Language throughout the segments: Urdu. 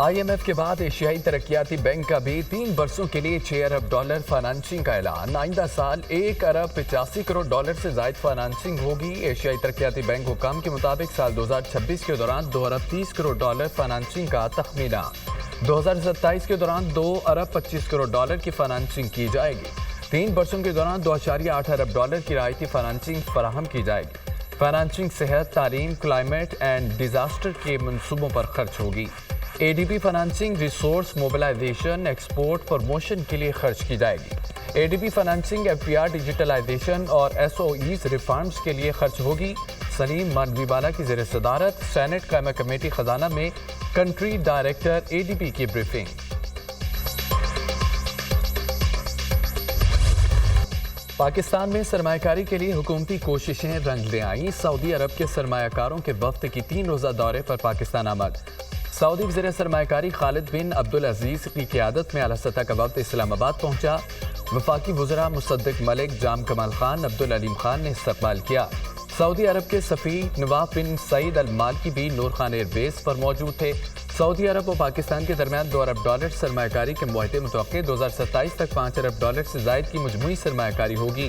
IMF کے بعد ایشیائی ترقیاتی بینک کا بھی 3 برسوں کے لیے $6 ارب فائنانسنگ کا اعلان۔ آئندہ سال $1 ارب 85 کروڑ سے زائد فائنانسنگ ہوگی۔ ایشیائی ترقیاتی بینک حکام کے مطابق سال 2026 کے دوران $2 ارب 30 کروڑ فائنانسنگ کا تخمینہ۔ 2027 کے دوران $2 ارب 25 کروڑ کی فائنانسنگ کی جائے گی۔ 3 برسوں کے دوران $2.8 ارب کی رعایتی فائنانسنگ فراہم کی جائے گی۔ فائنانسنگ صحت، تعلیم، کلائمیٹ اینڈ ڈیزاسٹر کے منصوبوں پر خرچ ہوگی۔ ADB financing resource mobilisation, export promotion کے لیے خرچ کی جائے گی۔ ADB فائنانسنگ FPR ڈیجیٹلائزیشن اور SOEs ریفارمز کے لیے خرچ ہوگی۔ سلیم مانوی والا کی زیر صدارت سینٹ قائمہ کمیٹی خزانہ میں کنٹری ڈائریکٹر ADB کی بریفنگ۔ پاکستان میں سرمایہ کاری کے لیے حکومتی کوششیں رنگ لے آئیں۔ سعودی عرب کے سرمایہ کاروں کے وفد کی 3 روزہ دورے پر پاکستان آمد۔ سعودی وزیر سرمایہ کاری خالد بن عبدالعزیز کی قیادت میں اعلیٰ سطح کا وفد اسلام آباد پہنچا۔ وفاقی وزراء مصدق ملک، جام کمال خان، عبدالعلیم خان نے استقبال کیا۔ سعودی عرب کے سفیر نواف بن سعید المالکی بھی نور خان ایئر بیس پر موجود تھے۔ سعودی عرب و پاکستان کے درمیان $2 ارب سرمایہ کاری کے معاہدے متوقع 2027 تک $5 ارب سے زائد کی مجموعی سرمایہ کاری ہوگی۔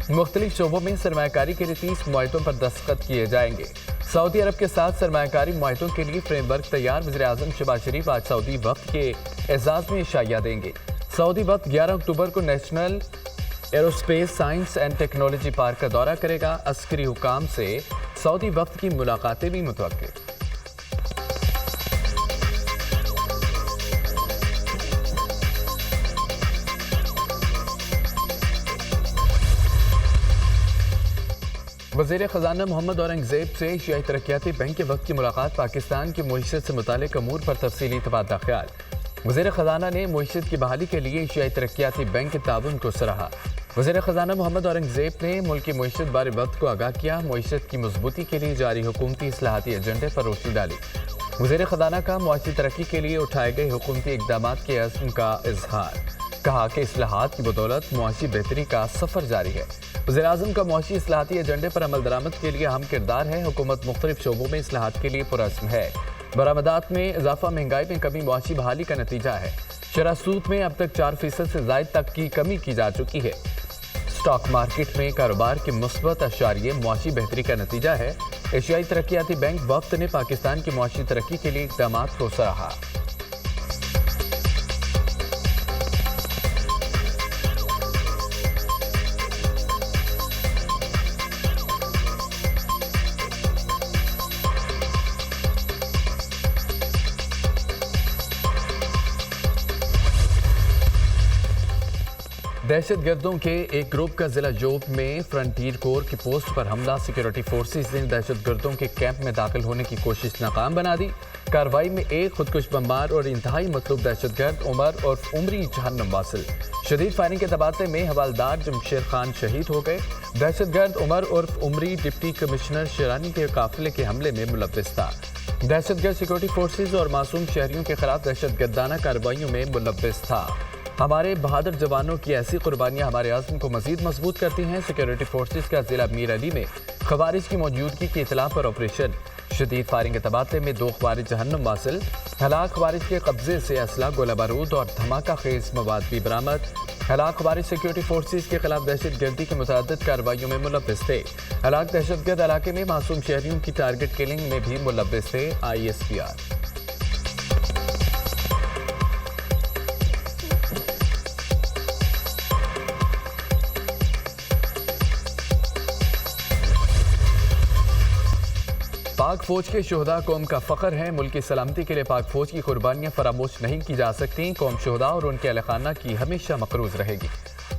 مختلف شعبوں میں سرمایہ کاری کے لیے 30 معاہدوں پر دستخط کیے جائیں گے۔ سعودی عرب کے ساتھ سرمایہ کاری معاہدوں کے لیے فریم ورک تیار۔ وزیر اعظم شہباز شریف آج سعودی وفد کے اعزاز میں عشائیہ دیں گے۔ سعودی وفد 11 اکتوبر کو national aerospace science and technology park کا دورہ کرے گا۔ عسکری حکام سے سعودی وفد کی ملاقاتیں بھی متوقع۔ وزیر خزانہ محمد اورنگزیب سے ایشیائی ترقیاتی بینک کے وفد کی ملاقات۔ پاکستان کی معیشت سے متعلق امور پر تفصیلی تبادلہ خیال۔ وزیر خزانہ نے معیشت کی بحالی کے لیے ایشیائی ترقیاتی بینک کے تعاون کو سراہا۔ وزیر خزانہ محمد اورنگزیب نے ملکی معیشت بارے وفد کو آگاہ کیا۔ معیشت کی مضبوطی کے لیے جاری حکومتی اصلاحاتی ایجنڈے پر روشنی ڈالی۔ وزیر خزانہ کا معاشی ترقی کے لیے اٹھائے گئے حکومتی اقدامات کے عزم کا اظہار۔ کہا کہ اصلاحات کی بدولت معاشی بہتری کا سفر جاری ہے۔ وزیر اعظم کا معاشی اصلاحاتی ایجنڈے پر عمل درآمد کے لیے اہم کردار ہے۔ حکومت مختلف شعبوں میں اصلاحات کے لیے پرعزم ہے۔ برآمدات میں اضافہ، مہنگائی میں کمی معاشی بحالی کا نتیجہ ہے۔ شرح سود میں اب تک 4% سے زائد تک کی کمی کی جا چکی ہے۔ اسٹاک مارکیٹ میں کاروبار کے مثبت اشاریے معاشی بہتری کا نتیجہ ہے۔ ایشیائی ترقیاتی بینک وفد نے پاکستان کی معاشی ترقی کے لیے اقدامات کو سراہا۔ دہشت گردوں کے ایک گروپ کا ضلع جوب میں فرنٹیر کور کی پوسٹ پر حملہ۔ سیکیورٹی فورسز نے دہشت گردوں کے کیمپ میں داخل ہونے کی کوشش ناکام بنا دی۔ کارروائی میں ایک خودکش بمبار اور انتہائی مطلوب دہشت گرد عمر عرف عمری جہنم واصل۔ شدید فائرنگ کے تبادلے میں حوالدار جمشید خان شہید ہو گئے۔ دہشت گرد عمر عرف عمری ڈپٹی کمشنر شیرانی کے قافلے کے حملے میں ملوث تھا۔ دہشت گرد سیکیورٹی فورسز اور معصوم شہریوں کے خلاف دہشت گردانہ کارروائیوں میں ملوث تھا۔ ہمارے بہادر جوانوں کی ایسی قربانیاں ہمارے عزم کو مزید مضبوط کرتی ہیں۔ سیکیورٹی فورسز کا ضلع میر علی میں خوارج کی موجودگی کی اطلاع پر آپریشن۔ شدید فائرنگ کے تبادلے میں 2 خوارج جہنم واصل۔ ہلاک خوارج کے قبضے سے اسلحہ، گولہ بارود اور دھماکہ خیز مواد بھی برآمد۔ ہلاک خوارج سیکیورٹی فورسز کے خلاف دہشت گردی کی متعدد کارروائیوں میں ملوث تھے۔ ہلاک دہشت گرد علاقے میں معصوم شہریوں کی ٹارگٹ کلنگ میں بھی ملوث تھے۔ ISPR۔ پاک فوج کے شہداء قوم کا فخر ہیں۔ ملک کی سلامتی کے لیے پاک فوج کی قربانیاں فراموش نہیں کی جا سکتی۔ قوم شہداء اور ان کے اہل خانہ کی ہمیشہ مقروض رہے گی۔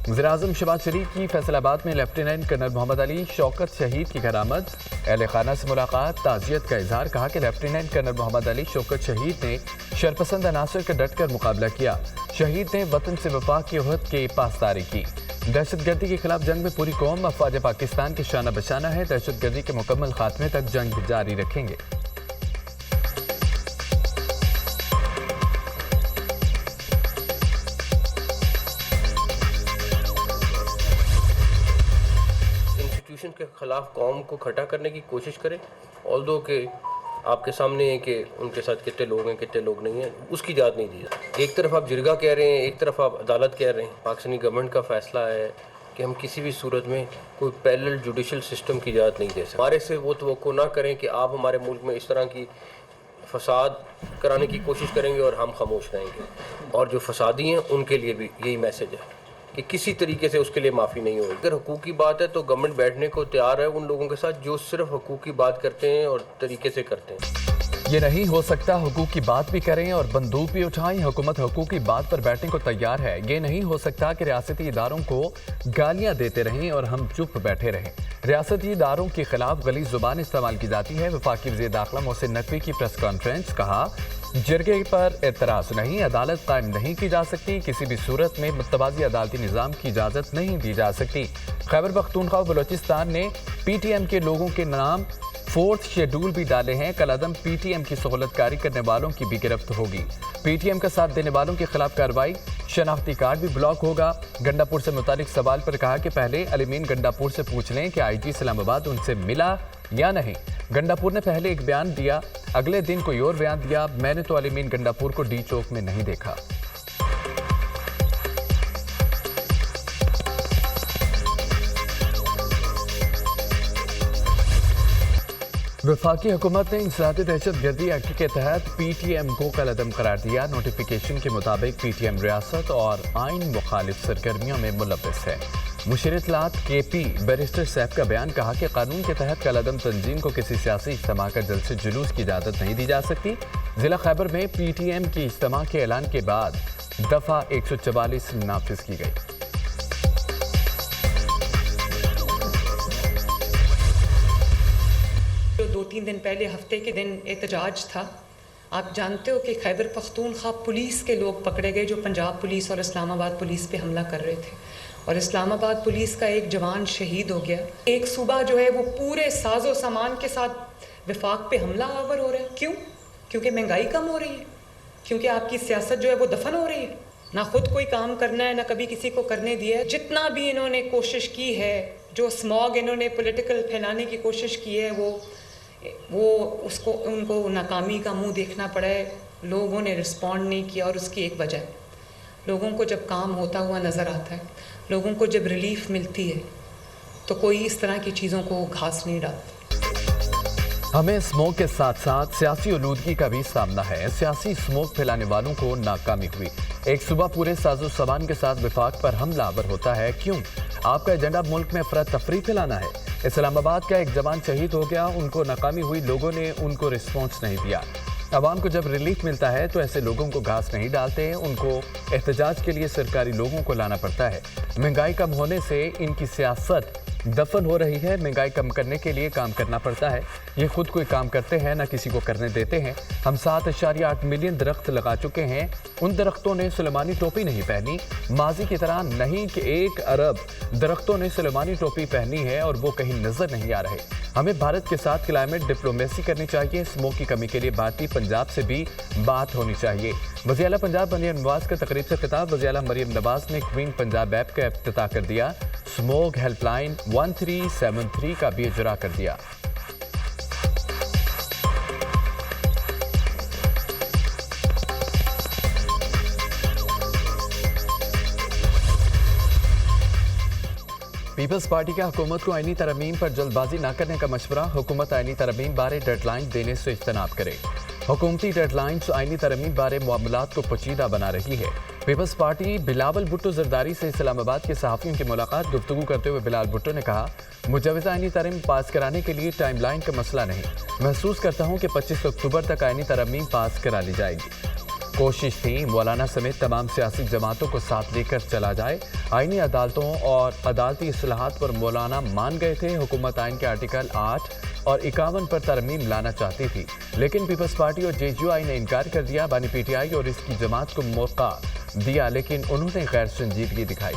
وزیر اعظم شہباز شریف کی فیصل آباد میں لیفٹیننٹ کرنل محمد علی شوکت شہید کی گھر آمد۔ اہل خانہ سے ملاقات، تعزیت کا اظہار۔ کہا کہ لیفٹیننٹ کرنل محمد علی شوکت شہید نے شرپسند عناصر کا ڈٹ کر مقابلہ کیا۔ شہید نے وطن سے وفا کے عہد کی پاسداری کی۔ دہشت گردی کے خلاف جنگ میں پوری قوم افواج پاکستان کی شانہ بشانہ ہے۔ دہشت گردی کے مکمل خاتمے تک جنگ جاری رکھیں گے۔ انسٹیٹیوشن کے خلاف قوم کو کھٹا کرنے کی کوشش کرے، although کہ آپ کے سامنے ہے کہ ان کے ساتھ کتنے لوگ ہیں کتنے لوگ نہیں ہیں، اس کی اجازت نہیں دی جاتی۔ ایک طرف آپ جرگہ کہہ رہے ہیں، ایک طرف آپ عدالت کہہ رہے ہیں۔ پاکستانی گورنمنٹ کا فیصلہ ہے کہ ہم کسی بھی صورت میں کوئی پیرلل جوڈیشل سسٹم کی اجازت نہیں دے سکتے۔ ہمارے سے وہ توقع نہ کریں کہ آپ ہمارے ملک میں اس طرح کی فساد کرانے کی کوشش کریں گے اور ہم خاموش رہیں گے۔ اور جو فسادی ہیں ان کے لیے بھی یہی میسج ہے کہ کسی طریقے سے اس کے لیے معافی نہیں ہوگی۔ اگر حقوق کی بات ہے تو گورنمنٹ بیٹھنے کو تیار ہے ان لوگوں کے ساتھ جو صرف حقوق کی بات کرتے ہیں اور طریقے سے کرتے ہیں۔ یہ نہیں ہو سکتا حقوق کی بات بھی کریں اور بندوق بھی اٹھائیں۔ حکومت حقوق کی بات پر بیٹھنے کو تیار ہے۔ یہ نہیں ہو سکتا کہ ریاستی اداروں کو گالیاں دیتے رہیں اور ہم چپ بیٹھے رہیں۔ ریاستی اداروں کے خلاف غلیظ زبان استعمال کی جاتی ہے۔ وفاقی وزیر داخلہ محسن نقوی کی پریس کانفرنس، کہا جرگے پر اعتراض نہیں، عدالت قائم نہیں کی جا سکتی، کسی بھی صورت میں متوازی عدالتی نظام کی اجازت نہیں دی جا سکتی۔ خیبر پختونخوا و بلوچستان نے پی ٹی ایم کے لوگوں کے نام 4تھ شیڈول بھی ڈالے ہیں۔ کل عدم پی ٹی ایم کی سہولت کاری کرنے والوں کی بھی گرفت ہوگی۔ پی ٹی ایم کا ساتھ دینے والوں کے خلاف کارروائی، شناختی کارڈ بھی بلاک ہوگا۔ گنڈا پور سے متعلق سوال پر کہا کہ پہلے علمین گنڈا پور سے پوچھ لیں کہ آئی جی اسلام آباد ان سے ملا یا نہیں۔ گنڈا پور نے پہلے ایک بیان دیا، اگلے دن کوئی اور بیان دیا۔ میں نے تو علمین گنڈا پور کو ڈی چوک میں نہیں دیکھا۔ وفاقی حکومت نے انسداد دہشت گردی ایکٹ کے تحت پی ٹی ایم کو کل عدم قرار دیا۔ نوٹیفیکیشن کے مطابق پی ٹی ایم ریاست اور آئین مخالف سرگرمیوں میں ملوث ہے۔ مشیر اطلاعات کے پی بیرسٹر سیف کا بیان، کہا کہ قانون کے تحت کل عدم تنظیم کو کسی سیاسی اجتماع کا جلسے جلوس کی اجازت نہیں دی جا سکتی۔ ضلع خیبر میں پی ٹی ایم کی اجتماع کے اعلان کے بعد دفعہ 144 نافذ کی گئی۔ 2-3 دن پہلے ہفتے کے دن احتجاج تھا۔ آپ جانتے ہو کہ خیبر پختونخوا پولیس کے لوگ پکڑے گئے جو پنجاب پولیس اور اسلام آباد پولیس پہ حملہ کر رہے تھے، اور اسلام آباد پولیس کا ایک جوان شہید ہو گیا۔ ایک صوبہ جو ہے وہ پورے ساز و سامان کے ساتھ وفاق پہ حملہ آور ہو رہا ہے۔ کیوں؟ کیونکہ مہنگائی کم ہو رہی ہے، کیونکہ آپ کی سیاست جو ہے وہ دفن ہو رہی ہے۔ نہ خود کوئی کام کرنا ہے، نہ کبھی کسی کو کرنے دیا ہے۔ جتنا بھی انہوں نے کوشش کی ہے، جو اسموگ انہوں نے پولیٹیکل پھیلانے کی کوشش کی ہے، ان کو ناکامی کا منہ دیکھنا پڑا ہے۔ لوگوں نے رسپونڈ نہیں کیا، اور اس کی ایک وجہ ہے، لوگوں کو جب کام ہوتا ہوا نظر آتا ہے، لوگوں کو جب ریلیف ملتی ہے، تو کوئی اس طرح کی چیزوں کو گھاس نہیں ڈالتا۔ ہمیں اسموگ کے ساتھ ساتھ سیاسی آلودگی کا بھی سامنا ہے۔ سیاسی اسموگ پھیلانے والوں کو ناکامی ہوئی۔ ایک صوبہ پورے ساز و سامان کے ساتھ وفاق پر حملہ آور ہوتا ہے۔ کیوں؟ آپ کا ایجنڈا ملک میں افراتفری پھیلانا ہے۔ اسلام آباد کا ایک جوان شہید ہو گیا، ان کو ناکامی ہوئی، لوگوں نے ان کو رسپانس نہیں دیا۔ عوام کو جب ریلیف ملتا ہے تو ایسے لوگوں کو گھاس نہیں ڈالتے، ان کو احتجاج کے لیے سرکاری لوگوں کو لانا پڑتا ہے۔ مہنگائی کم ہونے سے ان کی سیاست دفن ہو رہی ہے۔ مہنگائی کم کرنے کے لیے کام کرنا پڑتا ہے، یہ خود کوئی کام کرتے ہیں نہ کسی کو کرنے دیتے ہیں۔ ہم 7.8 ملین درخت لگا چکے ہیں، ان درختوں نے سلیمانی ٹوپی نہیں پہنی، ماضی کی طرح نہیں کہ 1 ارب درختوں نے سلیمانی ٹوپی پہنی ہے اور وہ کہیں نظر نہیں آ رہے۔ ہمیں بھارت کے ساتھ کلائمیٹ ڈپلومیسی کرنی چاہیے، اسموگ کی کمی کے لیے بھارتی پنجاب سے بھی بات ہونی چاہیے۔ وزیر اعلیٰ پنجاب مریم نواز کا تقریب سے خطاب۔ وزیر اعلیٰ مریم نواز نے کوئن پنجاب ایپ کا افتتاح کر دیا، اسموگ ہیلپ لائن 1373 کا بھی اجرا کر دیا۔ پیپلز پارٹی کا حکومت کو آئینی ترمیم پر جلد بازی نہ کرنے کا مشورہ۔ حکومت آئینی ترمیم بارے ڈیڈ لائن دینے سے اجتناب کرے۔ حکومتی ڈیڈ لائنز آئینی ترمیم بارے معاملات کو پیچیدہ بنا رہی ہے۔ پیپلز پارٹی بلاول بھٹو زرداری سے اسلام آباد کے صحافیوں کی ملاقات۔ گفتگو کرتے ہوئے بلاول بھٹو نے کہا، مجوزہ آئینی ترمیم پاس کرانے کے لیے ٹائم لائن کا مسئلہ نہیں، محسوس کرتا ہوں کہ 25 اکتوبر تک آئینی ترمیم پاس کرا لی جائے گی۔ کوشش تھی مولانا سمیت تمام سیاسی جماعتوں کو ساتھ لے کر چلا جائے۔ آئینی عدالتوں اور عدالتی اصلاحات پر مولانا مان گئے تھے۔ حکومت آئین کے آرٹیکل 8 اور 51 پر ترمیم لانا چاہتی تھی، لیکن پیپلز پارٹی اور جے یو آئی نے انکار کر دیا۔ بانی پی ٹی آئی اور اس کی جماعت کو موقع دیا، لیکن انہوں نے غیر سنجیدگی دکھائی۔